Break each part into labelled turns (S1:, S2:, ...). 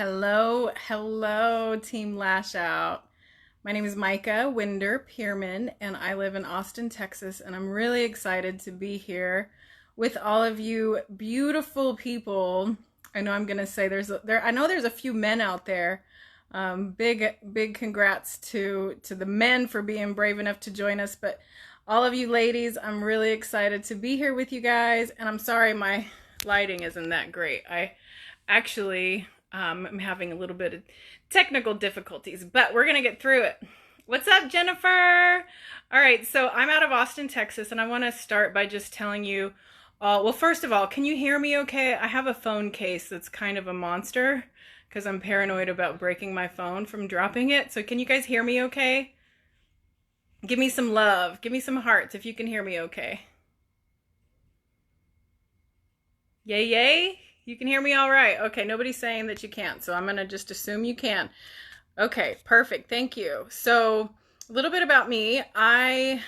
S1: Hello, Team Lash Out. My name is Micah Winder Pierman, and I live in Austin, Texas, and I'm really excited to be here with all of you beautiful people. I know I'm gonna say I know there's a few men out there. Big congrats to the men for being brave enough to join us, but all of you ladies, I'm really excited to be here with you guys, and I'm sorry my lighting isn't that great. I actually I'm having a little bit of technical difficulties, but we're gonna get through it. What's up, Jennifer? All right, so I'm out of Austin, Texas, and I want to start by just telling you, well, first of all, can you hear me okay? I have a phone case that's kind of a monster because I'm paranoid about breaking my phone from dropping it. So can you guys hear me okay? Give me some love. Give me some hearts if you can hear me okay. Yay, yay. You can hear me all right. Okay, nobody's saying that you can't, so I'm going to just assume you can. Okay, perfect. Thank you. So a little bit about me. I'm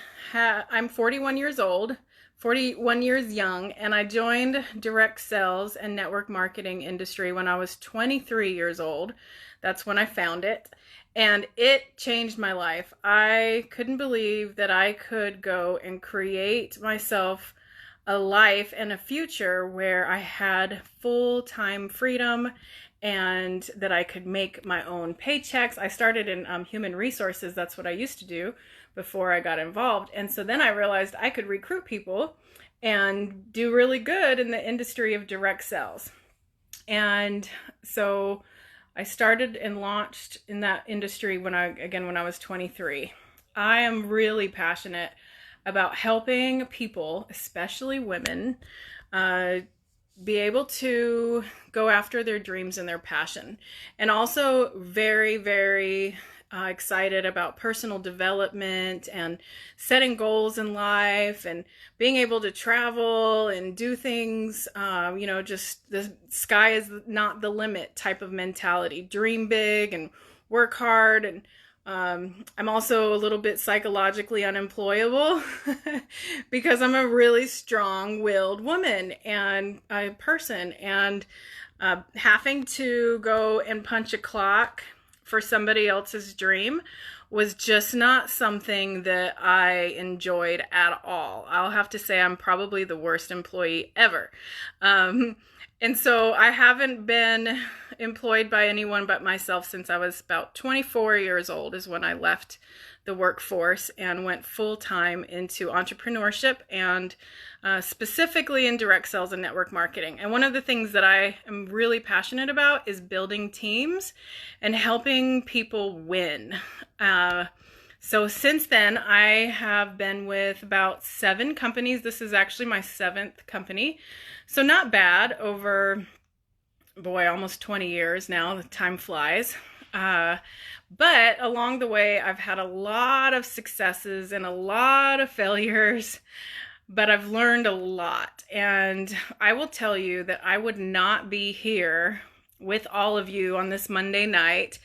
S1: 41 years old, 41 years young, and I joined direct sales and network marketing industry when I was 23 years old. That's when I found it, and it changed my life. I couldn't believe that I could go and create myself a life and a future where I had full-time freedom and that I could make my own paychecks. I started in human resources. That's what I used to do before I got involved. And so then I realized I could recruit people and do really good in the industry of direct sales. And so I started and launched in that industry when I was 23. I am really passionate about helping people, especially women, be able to go after their dreams and their passion. And also very, very excited about personal development and setting goals in life and being able to travel and do things, just the sky is not the limit type of mentality. Dream big and work hard. And I'm also a little bit psychologically unemployable because I'm a really strong-willed woman and a person, and having to go and punch a clock for somebody else's dream was just not something that I enjoyed at all. I'll have to say I'm probably the worst employee ever. And so I haven't been employed by anyone but myself since I was about 24 years old is when I left the workforce and went full-time into entrepreneurship and specifically in direct sales and network marketing. And one of the things that I am really passionate about is building teams and helping people win. So since then, I have been with about 7 companies. This is actually my 7th company. So not bad over, almost 20 years now. The time flies. But along the way, I've had a lot of successes and a lot of failures, but I've learned a lot. And I will tell you that I would not be here with all of you on this Monday night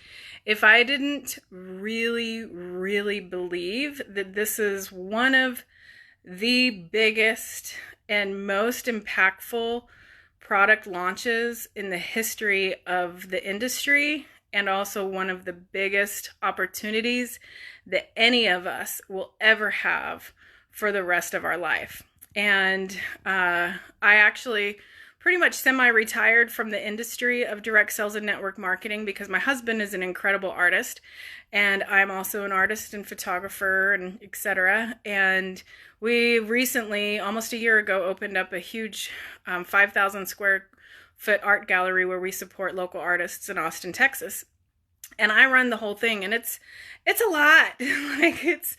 S1: if I didn't really, really believe that this is one of the biggest and most impactful product launches in the history of the industry, and also one of the biggest opportunities that any of us will ever have for the rest of our life. And I actually pretty much semi-retired from the industry of direct sales and network marketing because my husband is an incredible artist, and I'm also an artist and photographer and etc. And we recently, almost a year ago, opened up a huge 5,000 square foot art gallery where we support local artists in Austin, Texas. And I run the whole thing, and it's a lot. Like it's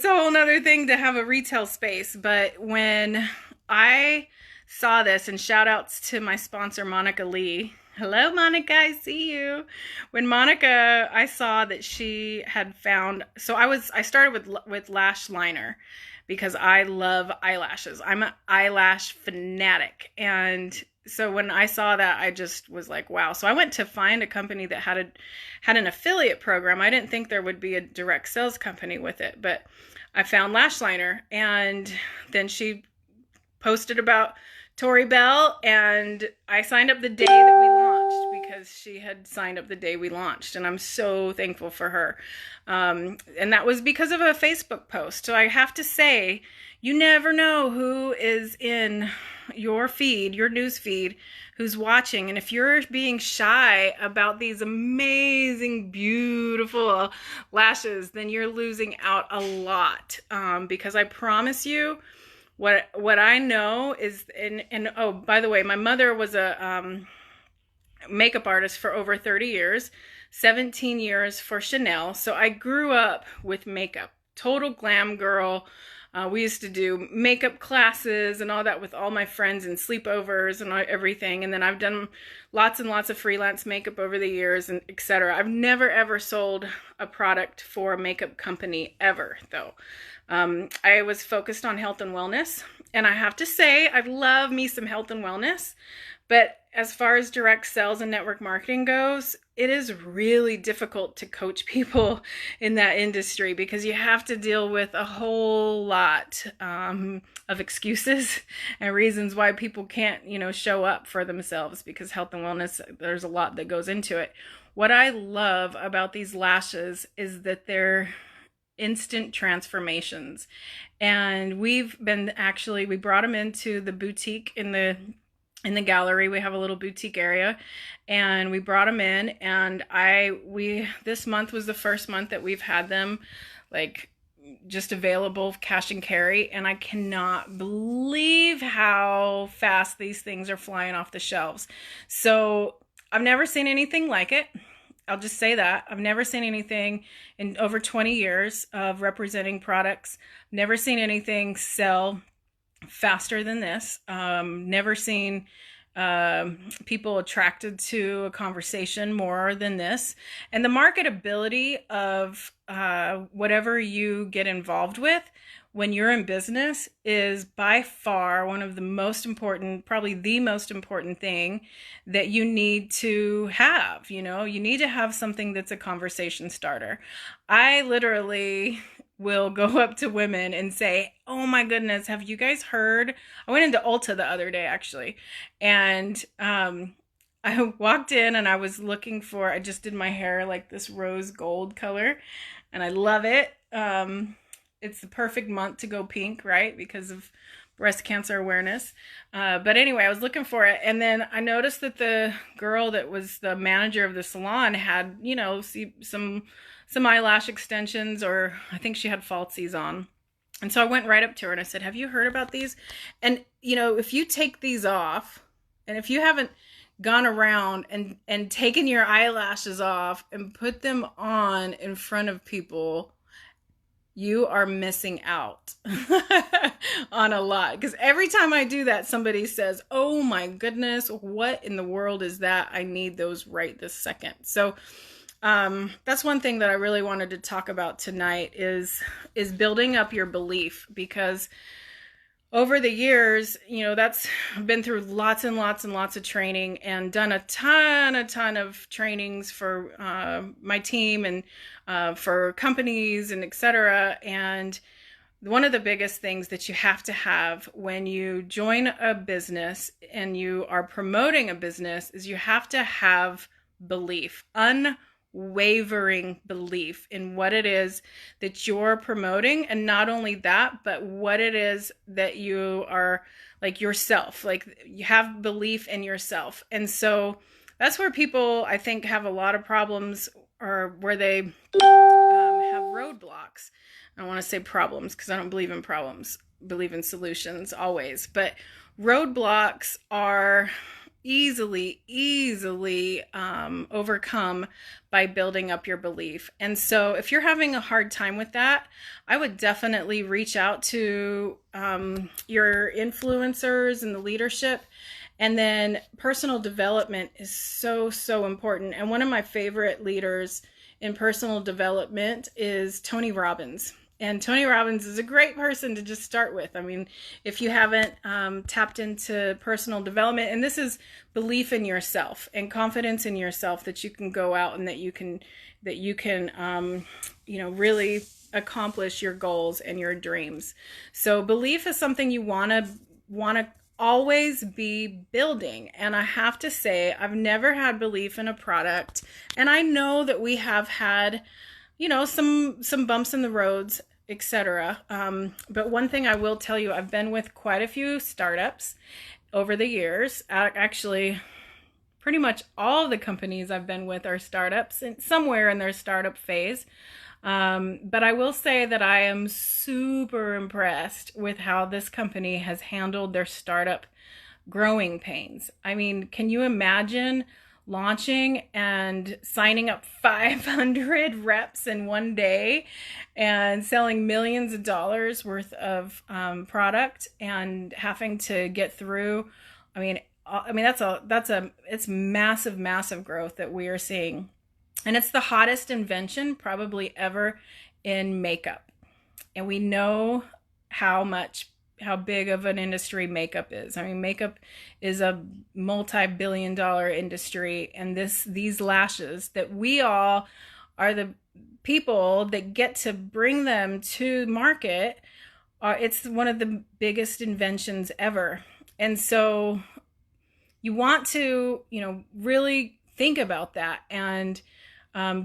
S1: a whole nother thing to have a retail space. But when I saw this, and shout outs to my sponsor, Monica Lee. Hello, Monica, I see you. When Monica, I saw that she had found, so I started with lash liner because I love eyelashes. I'm an eyelash fanatic. And so when I saw that, I just was like, wow. So I went to find a company that had an affiliate program. I didn't think there would be a direct sales company with it, but I found lash liner, and then she posted about Tori Belle, and I signed up the day that we launched because she had signed up the day we launched, and I'm so thankful for her. And that was because of a Facebook post. So I have to say, you never know who is in your feed, your news feed, who's watching. And if you're being shy about these amazing, beautiful lashes, then you're losing out a lot. Because I promise you, what I know is, and oh, by the way, my mother was a makeup artist for over 30 years, 17 years for Chanel. So I grew up with makeup, total glam girl. We used to do makeup classes and all that with all my friends and sleepovers and everything. And then I've done lots and lots of freelance makeup over the years, and etc. I've never ever sold a product for a makeup company ever, though. I was focused on health and wellness, and I have to say I love me some health and wellness. But as far as direct sales and network marketing goes, it is really difficult to coach people in that industry because you have to deal with a whole lot of excuses and reasons why people can't, show up for themselves, because health and wellness, there's a lot that goes into it. What I love about these lashes is that they're instant transformations. And we brought them into the boutique in the gallery. We have a little boutique area, and we brought them in, and this month was the first month that we've had them like just available cash and carry, and I cannot believe how fast these things are flying off the shelves. So I've never seen anything like it. I'll just say that. I've never seen anything in over 20 years of representing products. Never seen anything sell faster than this. Never seen people attracted to a conversation more than this. And the marketability of whatever you get involved with when you're in business is by far one of the most important, probably the most important thing that you need to have. You need to have something that's a conversation starter. I literally will go up to women and say, oh my goodness, have you guys heard? I went into Ulta the other day, actually, and I walked in and I was looking for, I just did my hair like this rose gold color, and I love it. It's the perfect month to go pink, right? Because of breast cancer awareness. But anyway, I was looking for it. And then I noticed that the girl that was the manager of the salon had, some eyelash extensions, or I think she had falsies on. And so I went right up to her and I said, have you heard about these? And, if you take these off, and if you haven't gone around and taken your eyelashes off and put them on in front of people, you are missing out on a lot. Because every time I do that, somebody says, oh my goodness, what in the world is that? I need those right this second. So that's one thing that I really wanted to talk about tonight is building up your belief, because over the years, that's been through lots and lots and lots of training and done a ton of trainings for my team and for companies and etc. And one of the biggest things that you have to have when you join a business and you are promoting a business is you have to have belief, unwavering belief in what it is that you're promoting. And not only that, but what it is that you are, like, yourself, like you have belief in yourself. And so that's where people, I think, have a lot of problems, or where they have roadblocks. I don't want to say problems because I don't believe in problems, I believe in solutions always. But roadblocks are easily overcome by building up your belief. And so if you're having a hard time with that, I would definitely reach out to your influencers and the leadership. And then personal development is so important. And one of my favorite leaders in personal development is Tony Robbins. And Tony Robbins is a great person to just start with. I mean, if you haven't tapped into personal development, and this is belief in yourself and confidence in yourself that you can go out and that you can really accomplish your goals and your dreams. So belief is something you want to always be building. And I have to say, I've never had belief in a product. And I know that we have had, some bumps in the roads, etc. But one thing I will tell you, I've been with quite a few startups over the years. Actually, pretty much all the companies I've been with are startups, and somewhere in their startup phase. But I will say that I am super impressed with how this company has handled their startup growing pains. I mean, can you imagine launching and signing up 500 reps in one day and selling millions of dollars worth of product and having to get through? It's massive growth that we are seeing. And it's the hottest invention probably ever in makeup. And we know how big of an industry makeup is. I mean, makeup is a multi-billion-dollar industry, and these lashes that we all are the people that get to bring them to market, it's one of the biggest inventions ever. And so you want to, really think about that and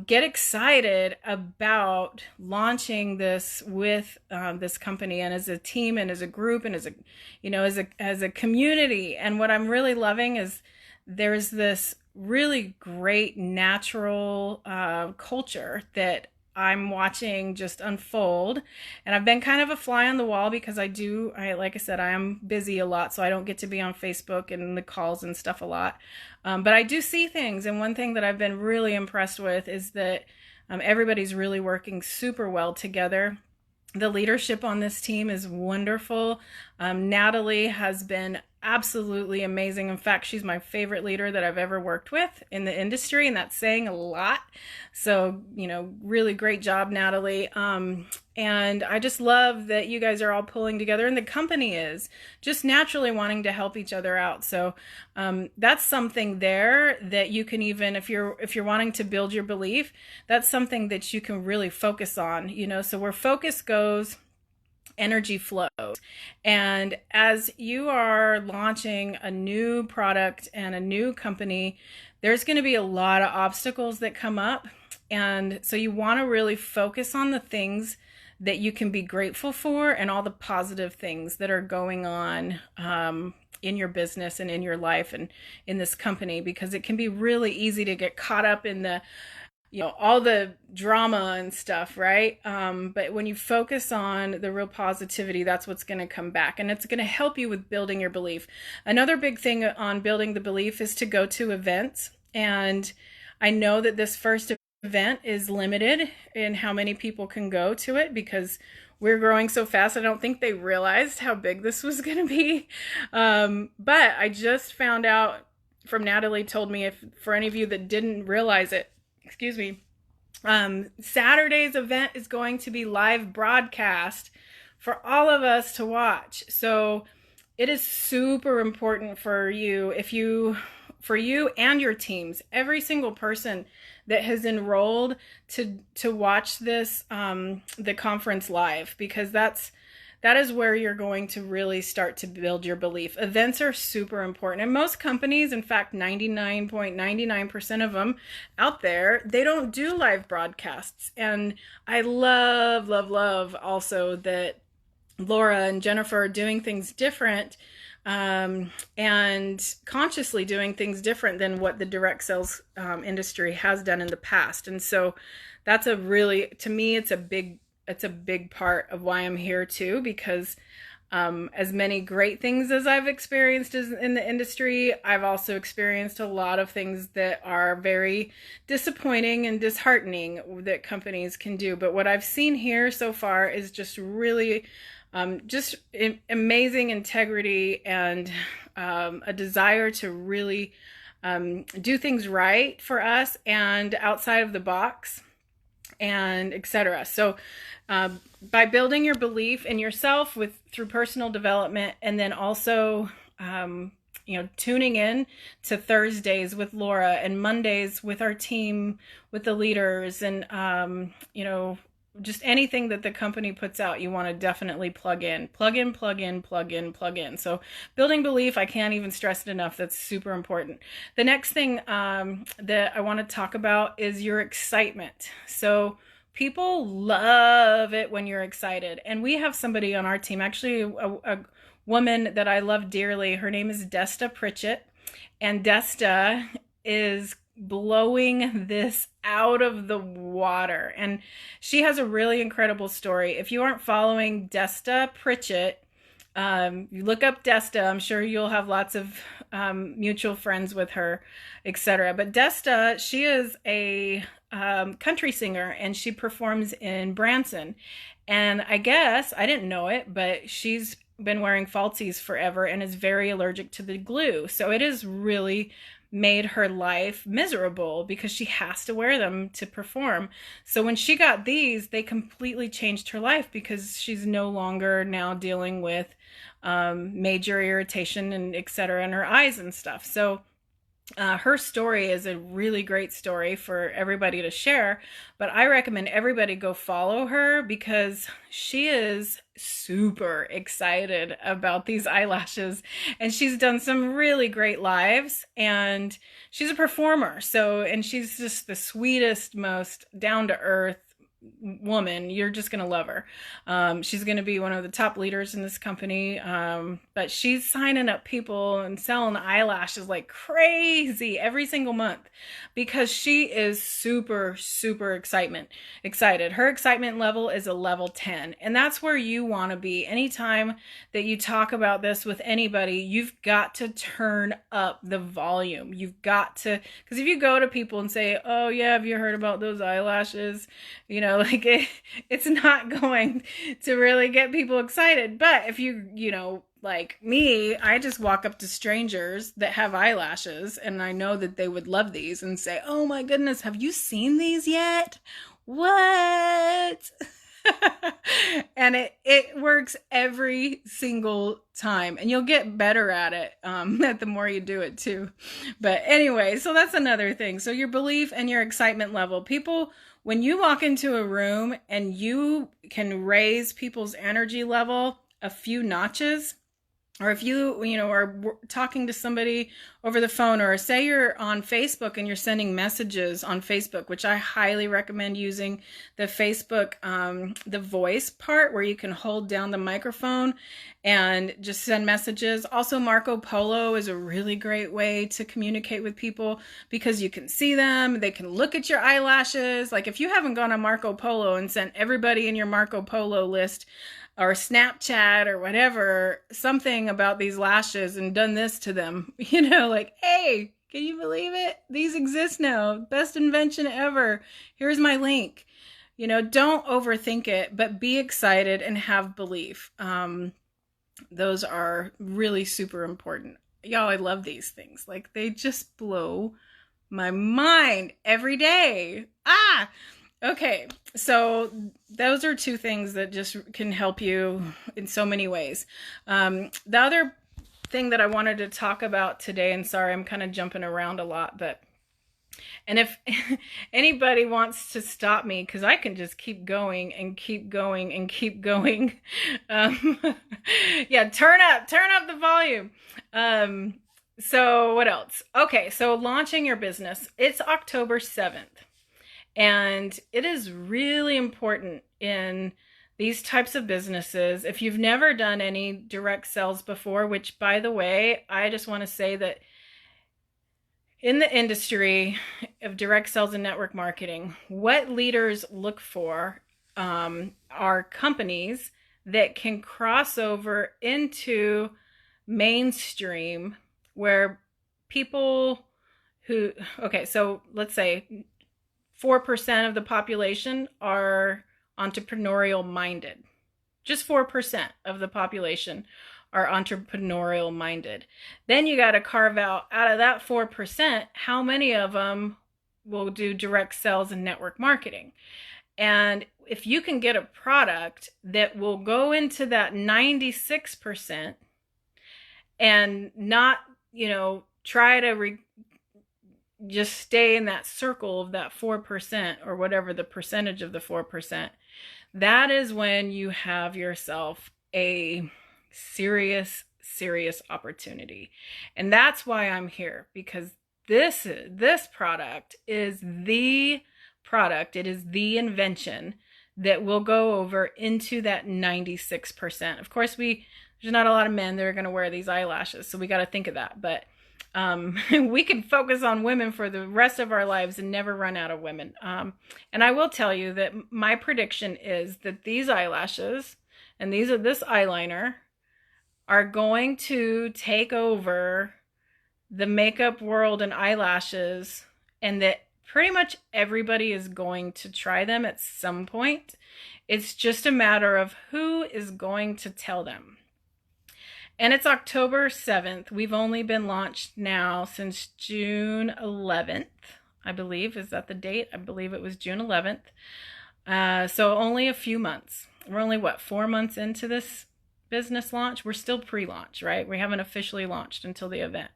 S1: get excited about launching this with this company and as a team and as a group and as a community. And what I'm really loving is there's this really great natural culture that I'm watching just unfold. And I've been kind of a fly on the wall because like I said, I am busy a lot, so I don't get to be on Facebook and the calls and stuff a lot. But I do see things. And one thing that I've been really impressed with is that everybody's really working super well together. The leadership on this team is wonderful. Natalie has been absolutely amazing. In fact, she's my favorite leader that I've ever worked with in the industry, and that's saying a lot. So, really great job, Natalie. And I just love that you guys are all pulling together, and the company is just naturally wanting to help each other out. So that's something there that you can even, if you're wanting to build your belief, that's something that you can really focus on. So where focus goes, energy flows. And as you are launching a new product and a new company, there's going to be a lot of obstacles that come up. And so you want to really focus on the things that you can be grateful for and all the positive things that are going on in your business and in your life and in this company, because it can be really easy to get caught up in the all the drama and stuff, right? But when you focus on the real positivity, that's what's going to come back, and it's going to help you with building your belief. Another big thing on building the belief is to go to events. And I know that this first event is limited in how many people can go to it because we're growing so fast. I don't think they realized how big this was going to be. But I just found out from Natalie told me, if for any of you that didn't realize it, Saturday's event is going to be live broadcast for all of us to watch. So it is super important for you and your teams, every single person that has enrolled to watch this, the conference live, because that is where you're going to really start to build your belief. Events are super important. And most companies, in fact, 99.99% of them out there, they don't do live broadcasts. And I love also that Laura and Jennifer are doing things different and consciously doing things different than what the direct sales industry has done in the past. And so that's to me, it's a big part of why I'm here too, because as many great things as I've experienced in the industry, I've also experienced a lot of things that are very disappointing and disheartening that companies can do. But what I've seen here so far is just really just amazing integrity and a desire to really do things right for us and outside of the box, and etc. So by building your belief in yourself through personal development, and then also tuning in to Thursdays with Laura and Mondays with our team, with the leaders, and just anything that the company puts out, you want to definitely plug in, plug in, plug in, plug in, plug in. So building belief, I can't even stress it enough. That's super important. The next thing that I want to talk about is your excitement. So people love it when you're excited. And we have somebody on our team, actually a woman that I love dearly. Her name is Desta Pritchett. And Desta is blowing this out of the water. And she has a really incredible story. If you aren't following Desta Pritchett, you look up Desta. I'm sure you'll have lots of mutual friends with her, etc. But Desta, she is a country singer, and she performs in Branson. And I guess, I didn't know it, but she's been wearing falsies forever and is very allergic to the glue. So it has really made her life miserable because she has to wear them to perform. So when she got these, they completely changed her life because she's no longer now dealing with major irritation and etc. in her eyes and stuff. So her story is a really great story for everybody to share, but I recommend everybody go follow her because she is super excited about these eyelashes, and she's done some really great lives, and she's a performer. So, and she's just the sweetest, most down-to-earth woman. You're just going to love her. She's going to be one of the top leaders in this company. But she's signing up people and selling eyelashes like crazy every single month because she is super, super excited. Her excitement level is a level 10. And that's where you want to be. Anytime that you talk about this with anybody, you've got to turn up the volume. You've got to, because if you go to people and say, oh yeah, have you heard about those eyelashes? You know, like it's not going to really get people excited. But if you know, like me, I just walk up to strangers that have eyelashes and I know that they would love these and say, oh my goodness, have you seen these yet? What? And it works every single time, and you'll get better at it the more you do it too. But anyway, so that's another thing. So your belief and your excitement level. People, when you walk into a room and you can raise people's energy level a few notches, or if you know, are talking to somebody over the phone, or say you're on Facebook and you're sending messages on Facebook, which I highly recommend using the Facebook, the voice part where you can hold down the microphone and just send messages. Also, Marco Polo is a really great way to communicate with people because you can see them. They can look at your eyelashes. Like if you haven't gone on Marco Polo and sent everybody in your Marco Polo list or Snapchat or whatever, something about these lashes and done this to them, you know, like, hey, can you believe it? These exist now. Best invention ever. Here's my link. You know, don't overthink it, but be excited and have belief. Those are really super important. Y'all, I love these things. Like, they just blow my mind every day. Okay, so those are two things that just can help you in so many ways. The other thing that I wanted to talk about today, and sorry, I'm kind of jumping around a lot, and if anybody wants to stop me, because I can just keep going and keep going and keep going. Yeah, turn up the volume. So what else? Okay, so launching your business. It's October 7th. And it is really important in these types of businesses. If you've never done any direct sales before, which by the way, I just want to say that in the industry of direct sales and network marketing, what leaders look for are companies that can cross over into mainstream where people who, okay, so let's say 4% of the population are entrepreneurial minded. Just 4% of the population are entrepreneurial minded. Then you got to carve out of that 4%, how many of them will do direct sales and network marketing. And if you can get a product that will go into that 96% and not, you know, try to just stay in that circle of that 4% or whatever the percentage of the 4%, that is when you have yourself a serious, serious opportunity. And that's why I'm here, because this product is the product, it is the invention that will go over into that 96%. Of course, there's not a lot of men that are going to wear these eyelashes, so we got to think of that. But we can focus on women for the rest of our lives and never run out of women. And I will tell you that my prediction is that these eyelashes and this eyeliner are going to take over the makeup world and eyelashes, and that pretty much everybody is going to try them at some point. It's just a matter of who is going to tell them. And it's October 7th. We've only been launched now since June 11th, I believe. Is that the date? I believe it was June 11th. So only a few months. We're only, 4 months into this business launch? We're still pre-launch, right? We haven't officially launched until the event.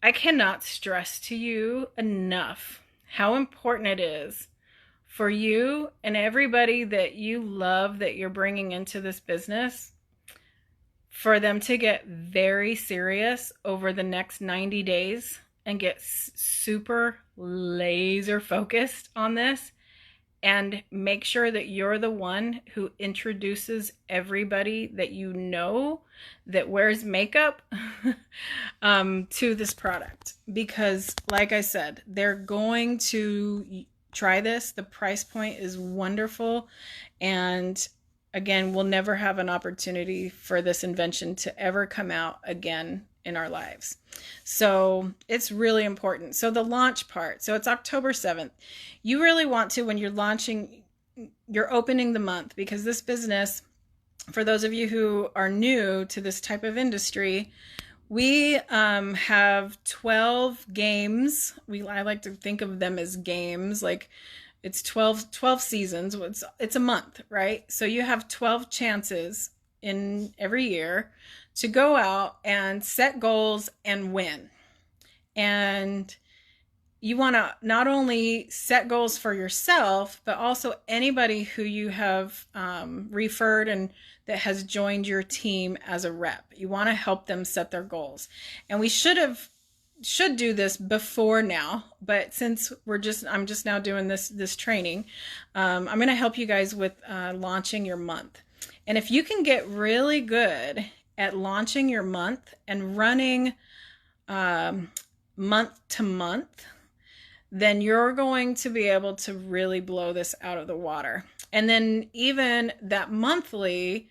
S1: I cannot stress to you enough how important it is for you and everybody that you love that you're bringing into this business, for them to get very serious over the next 90 days and get super laser focused on this, and make sure that you're the one who introduces everybody that you know that wears makeup to this product. Because like I said, they're going to try this. The price point is wonderful. And again, we'll never have an opportunity for this invention to ever come out again in our lives. So it's really important. So the launch part, so it's October 7th. You really want to, when you're launching, you're opening the month, because this business, for those of you who are new to this type of industry, we have 12 games. I like to think of them as games, like it's 12 seasons. It's a month, right? So you have 12 chances in every year to go out and set goals and win. And you want to not only set goals for yourself, but also anybody who you have referred and that has joined your team as a rep. You want to help them set their goals. And we should do this before now, but since I'm just now doing this training, I'm going to help you guys with launching your month. And if you can get really good at launching your month and running month to month, then you're going to be able to really blow this out of the water. And then even that monthly,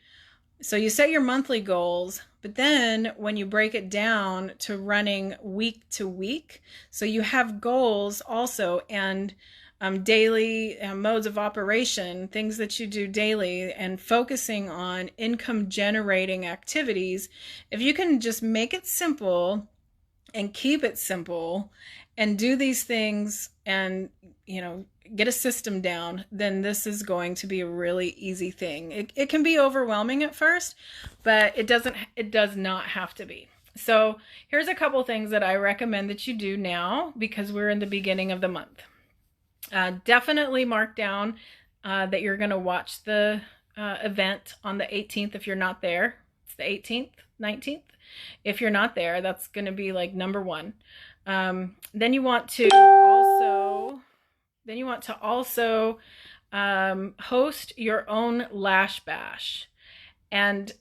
S1: so you set your monthly goals, but then when you break it down to running week to week, so you have goals also, and daily modes of operation, things that you do daily, and focusing on income generating activities. If you can just make it simple and keep it simple and do these things and, get a system down, then this is going to be a really easy thing. It can be overwhelming at first, but it does not have to be. So here's a couple things that I recommend that you do now, because we're in the beginning of the month. Definitely mark down that you're going to watch the event on the 18th if you're not there. It's the 18th, 19th. If you're not there, that's going to be like number one. Then you want to also host your own lash bash. And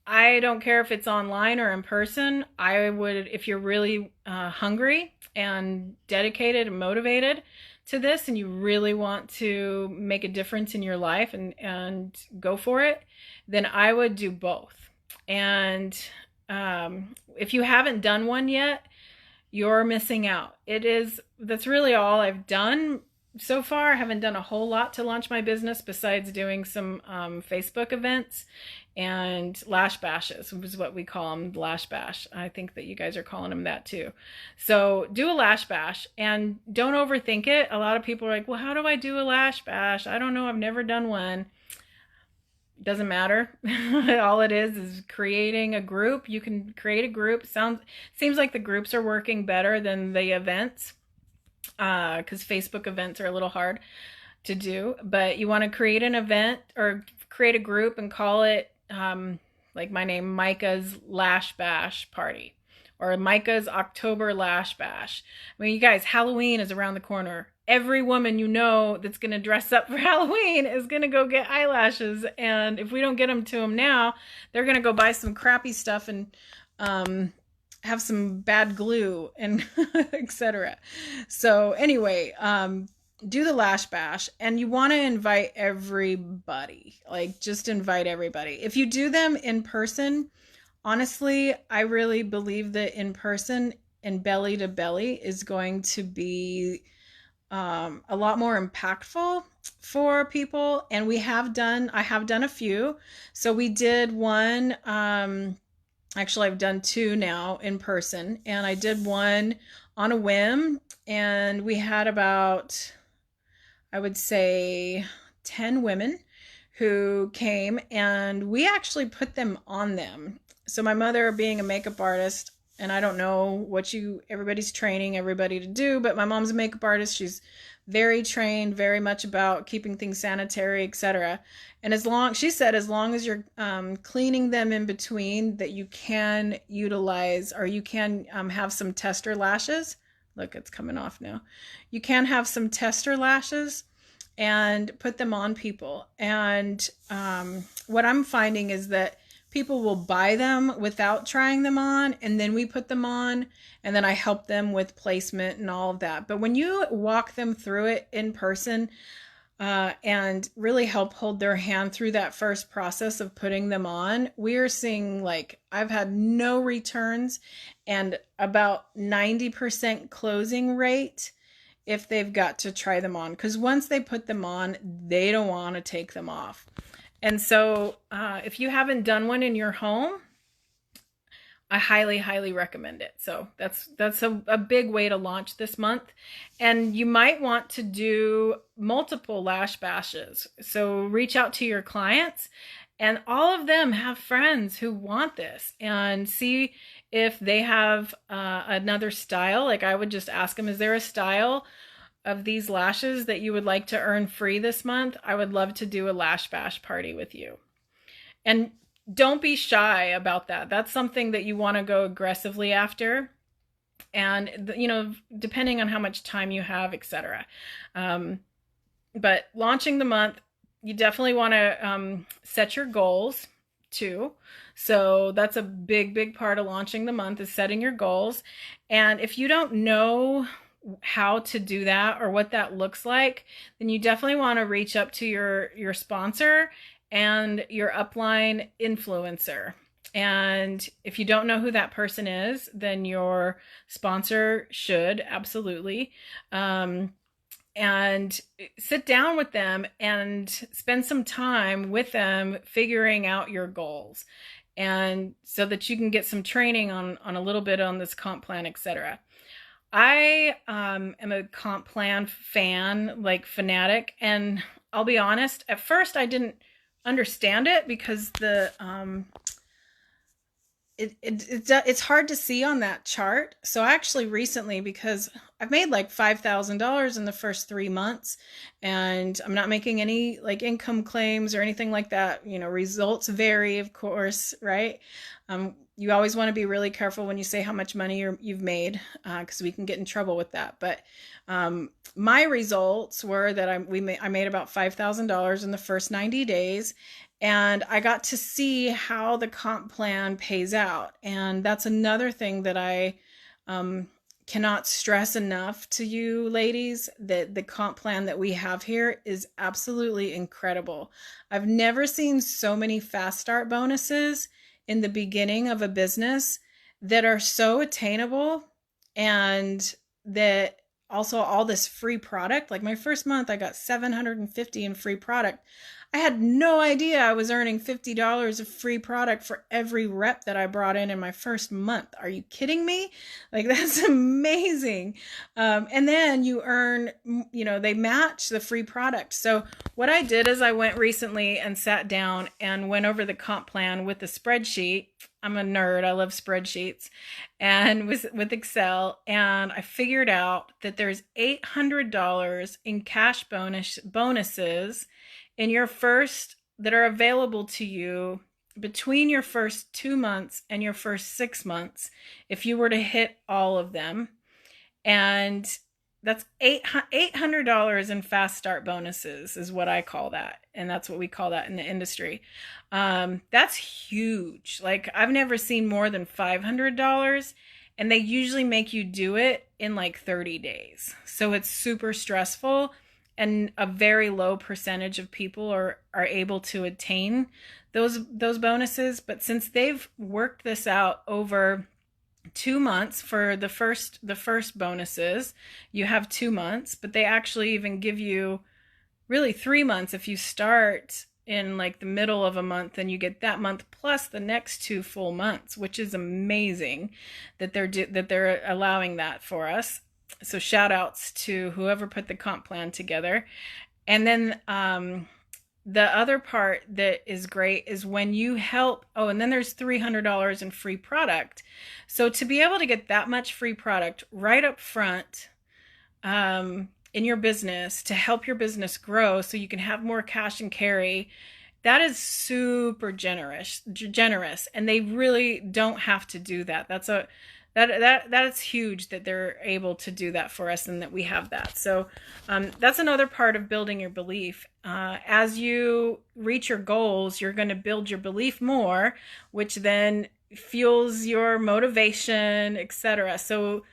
S1: I don't care if it's online or in person. I would, if you're really hungry and dedicated and motivated to this, and you really want to make a difference in your life and go for it, then I would do both. And if you haven't done one yet, you're missing out. That's really all I've done so far. I haven't done a whole lot to launch my business besides doing some Facebook events and lash bashes, which is what we call them, lash bash. I think that you guys are calling them that too. So do a lash bash and don't overthink it. A lot of people are like, well, how do I do a lash bash? I don't know. I've never done one. Doesn't matter. All it is creating a group. You can create a group. Seems like the groups are working better than the events, because Facebook events are a little hard to do, but you want to create an event or create a group and call it like my name, Micah's Lash Bash Party, or Micah's October Lash Bash. I mean, you guys, Halloween is around the corner. Every woman you know that's going to dress up for Halloween is going to go get eyelashes. And if we don't get them to them now, they're going to go buy some crappy stuff and have some bad glue and etc. So anyway, do the lash bash, and you want to invite everybody. Like, just invite everybody. If you do them in person, honestly, I really believe that in person and belly to belly is going to be a lot more impactful for people. And I have done a few. So we did one, actually I've done two now in person, and I did one on a whim, and we had about, I would say, 10 women who came, and we actually put them on them. So my mother, being a makeup artist, and I don't know what everybody's training everybody to do, but my mom's a makeup artist. She's very trained, very much about keeping things sanitary, etc. And she said, as long as you're cleaning them in between, that you can utilize, or you can have some tester lashes. Look, it's coming off now. You can have some tester lashes and put them on people. And what I'm finding is that people will buy them without trying them on, and then we put them on, and then I help them with placement and all of that. But when you walk them through it in person and really help hold their hand through that first process of putting them on, we are seeing, like, I've had no returns and about 90% closing rate if they've got to try them on, because once they put them on, they don't want to take them off. And so if you haven't done one in your home, I highly, highly recommend it. So that's a big way to launch this month. And you might want to do multiple lash bashes. So reach out to your clients, and all of them have friends who want this, and see if they have another style. Like, I would just ask them, is there a style of these lashes that you would like to earn free this month? I would love to do a lash bash party with you. And don't be shy about that. That's something that you want to go aggressively after. And, you know, depending on how much time you have, etc. But launching the month, you definitely want to set your goals too. So that's a big, big part of launching the month, is setting your goals. And if you don't know how to do that or what that looks like, then you definitely want to reach up to your sponsor and your upline influencer. And if you don't know who that person is, then your sponsor should absolutely and sit down with them and spend some time with them figuring out your goals, and so that you can get some training on a little bit on this comp plan, etc. I am a comp plan fan, like fanatic, and I'll be honest, at first I didn't understand it because it's hard to see on that chart. So actually recently, because I've made like $5,000 in the first 3 months, and I'm not making any like income claims or anything like that. You know, results vary, of course, right? You always want to be really careful when you say how much money you've made, because we can get in trouble with that. But my results were that I made about $5,000 in the first 90 days, and I got to see how the comp plan pays out. And that's another thing that I cannot stress enough to you ladies, that the comp plan that we have here is absolutely incredible. I've never seen so many fast start bonuses in the beginning of a business that are so attainable, and that also all this free product. Like my first month, I got $750 in free product. I had no idea I was earning $50 of free product for every rep that I brought in my first month. Are you kidding me? Like, that's amazing. And then you earn, you know, they match the free product. So what I did is I went recently and sat down and went over the comp plan with the spreadsheet. I'm a nerd. I love spreadsheets and with Excel. And I figured out that there's $800 in cash bonuses in your first that are available to you between your first 2 months and your first 6 months if you were to hit all of them. And that's $800 in fast start bonuses is what I call that. And that's what we call that in the industry. That's huge. Like, I've never seen more than $500, and they usually make you do it in like 30 days. So it's super stressful, and a very low percentage of people are able to attain those bonuses. But since they've worked this out over 2 months for the first bonuses, you have 2 months, but they actually even give you really 3 months. If you start in like the middle of a month, then you get that month plus the next 2 full months, which is amazing that they're allowing that for us. So shout outs to whoever put the comp plan together. And then the other part that is great is when you help, oh, and then there's $300 in free product. So to be able to get that much free product right up front in your business to help your business grow so you can have more cash and carry, that is super generous. And they really don't have to do that. That's huge that they're able to do that for us and that we have that. So that's another part of building your belief. As you reach your goals, you're going to build your belief more, which then fuels your motivation, etc. So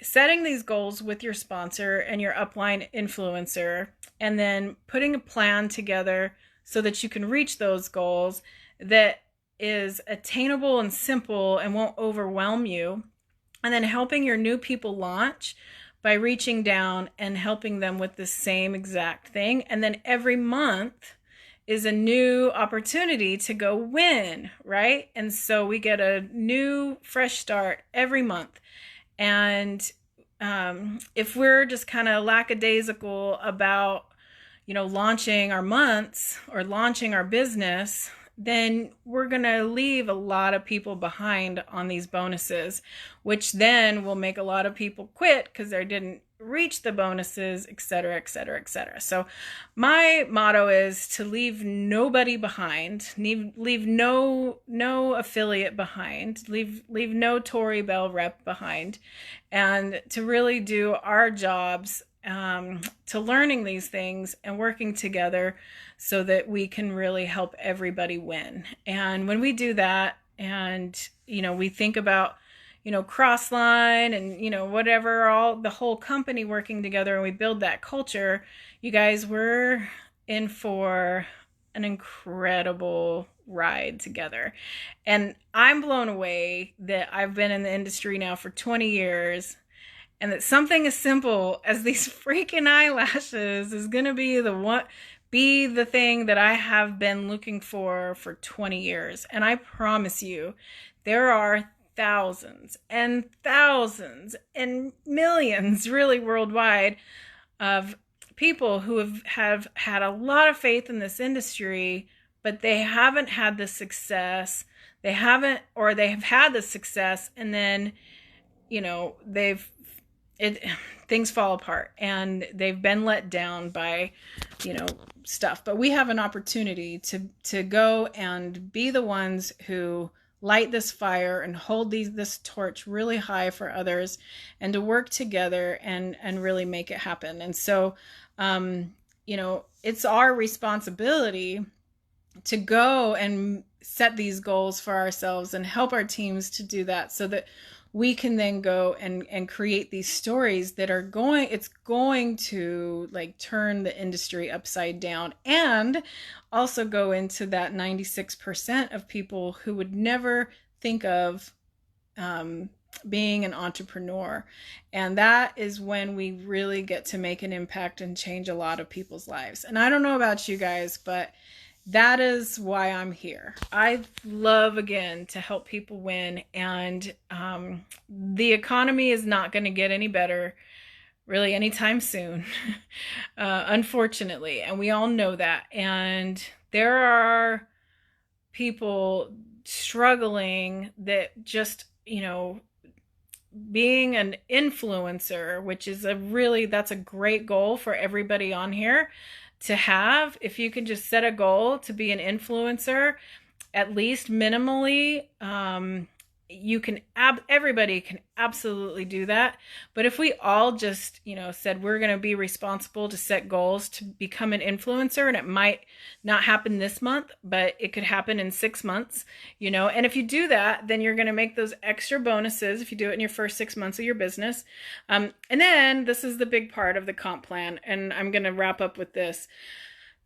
S1: setting these goals with your sponsor and your upline influencer, and then putting a plan together so that you can reach those goals that is attainable and simple and won't overwhelm you. And then helping your new people launch by reaching down and helping them with the same exact thing. And then every month is a new opportunity to go win, right? And so we get a new fresh start every month. And if we're just kind of lackadaisical about, launching our months or launching our business, then we're going to leave a lot of people behind on these bonuses, which then will make a lot of people quit because they didn't reach the bonuses, et cetera, et cetera, et cetera. So my motto is to leave nobody behind, leave no affiliate behind, leave no Tori Belle rep behind, and to really do our jobs to learning these things and working together so that we can really help everybody win. And when we do that, and we think about Crossline and whatever, all the whole company working together, and we build that culture, you guys, we're in for an incredible ride together. And I'm blown away that I've been in the industry now for 20 years, and that something as simple as these freaking eyelashes is going to be the thing that I have been looking for 20 years. And I promise you, there are thousands and thousands and millions really worldwide of people who have had a lot of faith in this industry, but they haven't had the success. They have had the success, and then things fall apart and they've been let down by stuff. But we have an opportunity to go and be the ones who light this fire and hold this torch really high for others, and to work together and really make it happen. And so it's our responsibility to go and set these goals for ourselves and help our teams to do that, so that we can then go and create these stories that are going to like turn the industry upside down, and also go into that 96% of people who would never think of being an entrepreneur. And that is when we really get to make an impact and change a lot of people's lives. And I don't know about you guys, but that is why I'm here. I love, again, to help people win. And the economy is not going to get any better really anytime soon, unfortunately. And we all know that. And there are people struggling, that just, being an influencer, which is that's a great goal for everybody on here to have. If you can just set a goal to be an influencer, at least minimally, you can everybody can absolutely do that. But if we all just said we're going to be responsible to set goals to become an influencer, and it might not happen this month, but it could happen in 6 months, and if you do that, then you're going to make those extra bonuses if you do it in your first 6 months of your business. And then this is the big part of the comp plan, and I'm going to wrap up with this.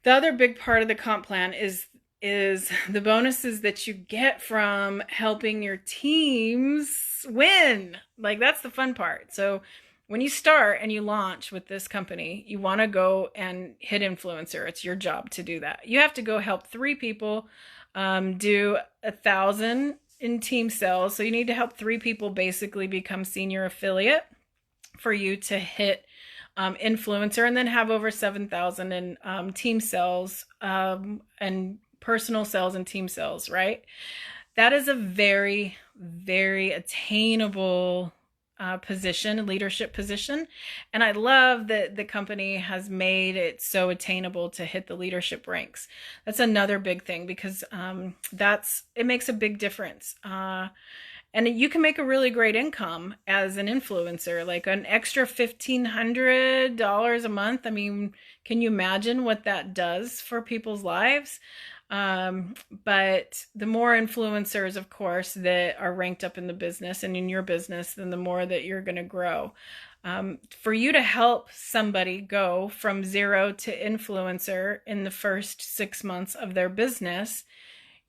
S1: The other big part of the comp plan is the bonuses that you get from helping your teams win. Like, that's the fun part. So when you start and you launch with this company, you want to go and hit influencer. It's your job to do that. You have to go help 3 people do 1,000 in team sales. So you need to help 3 people basically become senior affiliate for you to hit influencer, and then have over 7,000 in team sales and personal sales and team sales, right? That is a very, very attainable position, leadership position. And I love that the company has made it so attainable to hit the leadership ranks. That's another big thing, because it makes a big difference. And you can make a really great income as an influencer, like an extra $1,500 a month. I mean, can you imagine what that does for people's lives? But the more influencers, of course, that are ranked up in the business and in your business, then the more that you're going to grow. For you to help somebody go from 0 to influencer in the first 6 months of their business,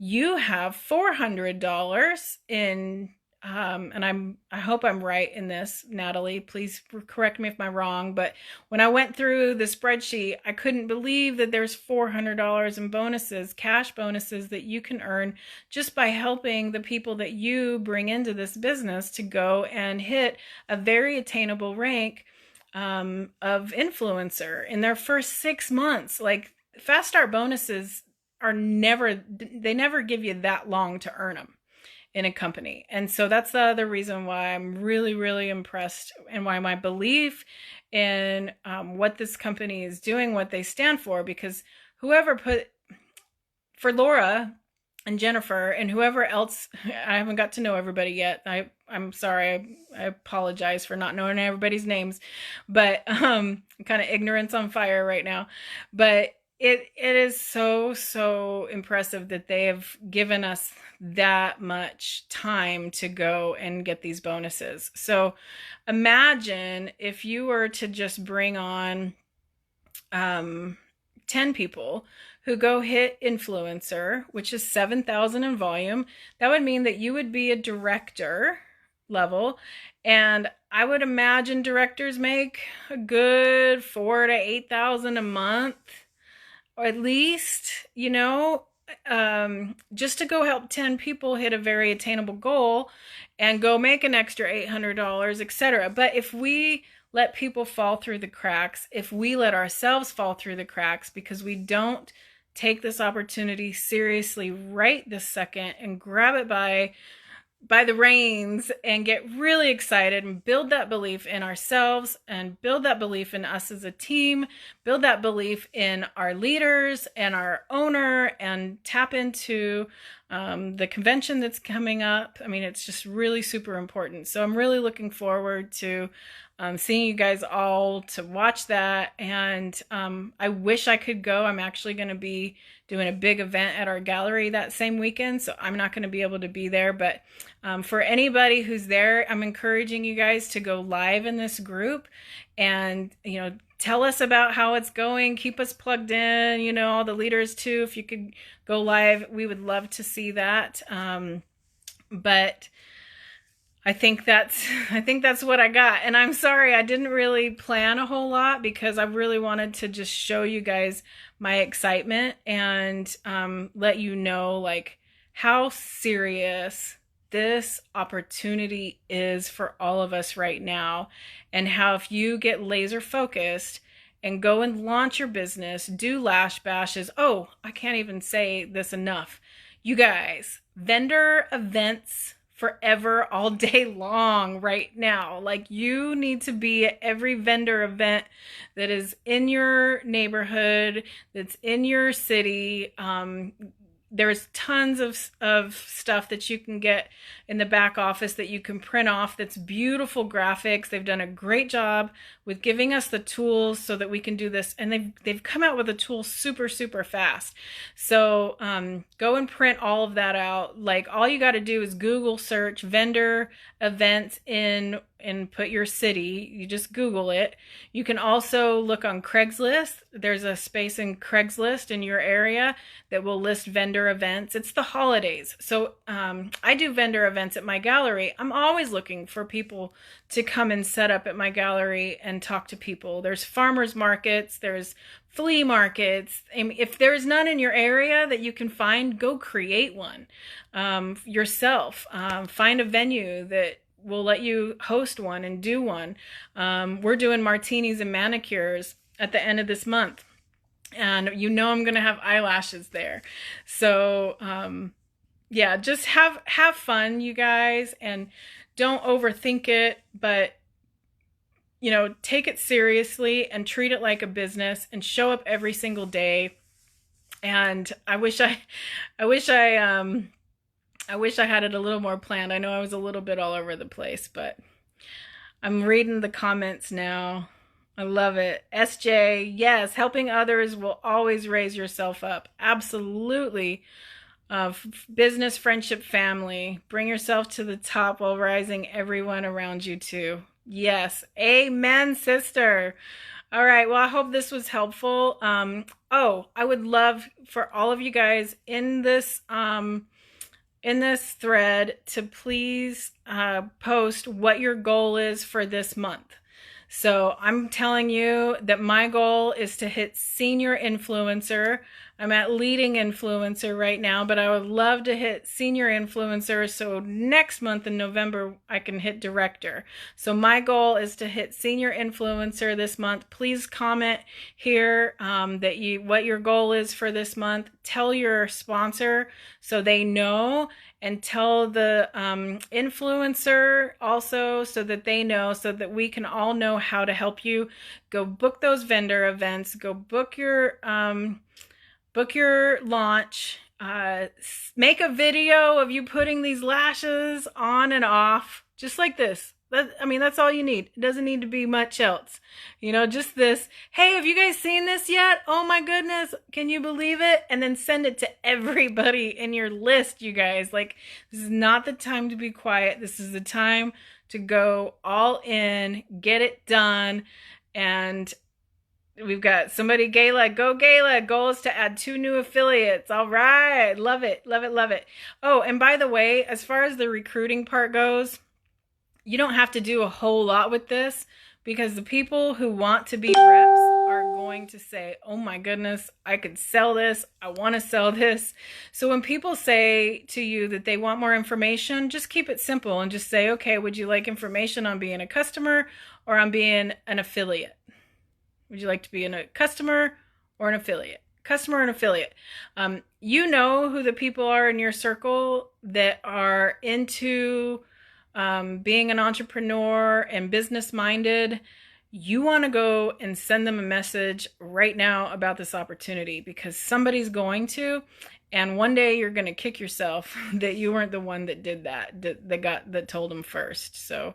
S1: you have $400 in, and I hope I'm right in this, Natalie, please correct me if I'm wrong, but when I went through the spreadsheet, I couldn't believe that there's $400 in bonuses, cash bonuses, that you can earn just by helping the people that you bring into this business to go and hit a very attainable rank of influencer in their first 6 months. Like, fast start bonuses they never give you that long to earn them in a company. And so that's the other reason why I'm really, really impressed, and why my belief in what this company is doing, what they stand for, because for Laura and Jennifer and whoever else, I haven't got to know everybody yet. I'm sorry. I apologize for not knowing everybody's names, but I'm kind of ignorance on fire right now. But it is so impressive that they have given us that much time to go and get these bonuses. So imagine if you were to just bring on 10 people who go hit influencer, which is 7,000 in volume. That would mean that you would be a director level, and I would imagine directors make a good 4,000 to 8,000 a month, or at least, just to go help 10 people hit a very attainable goal and go make an extra $800, etc. But if we let people fall through the cracks, if we let ourselves fall through the cracks because we don't take this opportunity seriously right this second and grab it by the reins and get really excited and build that belief in ourselves and build that belief in us as a team, build that belief in our leaders and our owner, and tap into the convention that's coming up. I mean, it's just really super important. So I'm really looking forward to seeing you guys all to watch that. And I wish I could go. I'm actually going to be doing a big event at our gallery that same weekend, so I'm not going to be able to be there. But for anybody who's there, I'm encouraging you guys to go live in this group and, tell us about how it's going. Keep us plugged in, all the leaders too. If you could go live, we would love to see that. But I think that's what I got. And I'm sorry, I didn't really plan a whole lot because I really wanted to just show you guys my excitement and let you know like how serious this opportunity is for all of us right now, and how if you get laser focused and go and launch your business, do lash bashes. Oh, I can't even say this enough. You guys, vendor events forever all day long right now. Like, you need to be at every vendor event that is in your neighborhood, that's in your city. There's tons of stuff that you can get in the back office that you can print off that's beautiful graphics. They've done a great job with giving us the tools so that we can do this, and they've come out with a tool super, super fast. So go and print all of that out. Like, all you got to do is Google search vendor events and put your city. You just Google it. You can also look on Craigslist. There's a space in Craigslist in your area that will list vendor events. It's the holidays. So I do vendor events at my gallery. I'm always looking for people to come and set up at my gallery and talk to people. There's farmers markets, there's flea markets. If there's none in your area that you can find, go create one yourself. Find a venue that will let you host one and do one. We're doing martinis and manicures at the end of this month. And I'm going to have eyelashes there. So, yeah, just have fun, you guys, and don't overthink it, but take it seriously and treat it like a business and show up every single day. And I wish I had it a little more planned. I know I was a little bit all over the place, but I'm reading the comments now. I love it. SJ, yes, helping others will always raise yourself up. Absolutely. Business, friendship, family. Bring yourself to the top while rising everyone around you too. Yes. Amen, sister. All right. Well, I hope this was helpful. I would love for all of you guys in this thread to please post what your goal is for this month. So I'm telling you that my goal is to hit senior influencer. I'm at leading influencer right now, but I would love to hit senior influencer so next month in November I can hit director. So my goal is to hit senior influencer this month. Please comment here what your goal is for this month. Tell your sponsor so they know, and tell the influencer also so that they know, so that we can all know how to help you. Go book those vendor events. Go book your launch. Make a video of you putting these lashes on and off, just like this. That's all you need. It doesn't need to be much else. Just this. Hey, have you guys seen this yet? Oh my goodness. Can you believe it? And then send it to everybody in your list, you guys. Like, this is not the time to be quiet. This is the time to go all in, get it done. And we've got somebody, Gayla. Go Gayla. Goal is to add 2 new affiliates. All right. Love it. Love it. Love it. Oh, and by the way, as far as the recruiting part goes, you don't have to do a whole lot with this, because the people who want to be reps are going to say, oh my goodness, I could sell this. I want to sell this. So when people say to you that they want more information, just keep it simple and just say, okay, would you like information on being a customer or on being an affiliate? Would you like to be a customer or an affiliate? Customer and affiliate. You know who the people are in your circle that are into being an entrepreneur and business minded. You want to go and send them a message right now about this opportunity, because somebody's going to, and one day you're going to kick yourself that you weren't the one that did that told them first. So,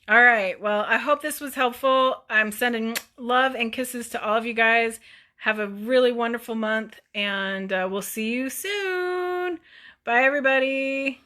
S1: all right. Well, I hope this was helpful. I'm sending love and kisses to all of you guys. Have a really wonderful month, and we'll see you soon. Bye, everybody.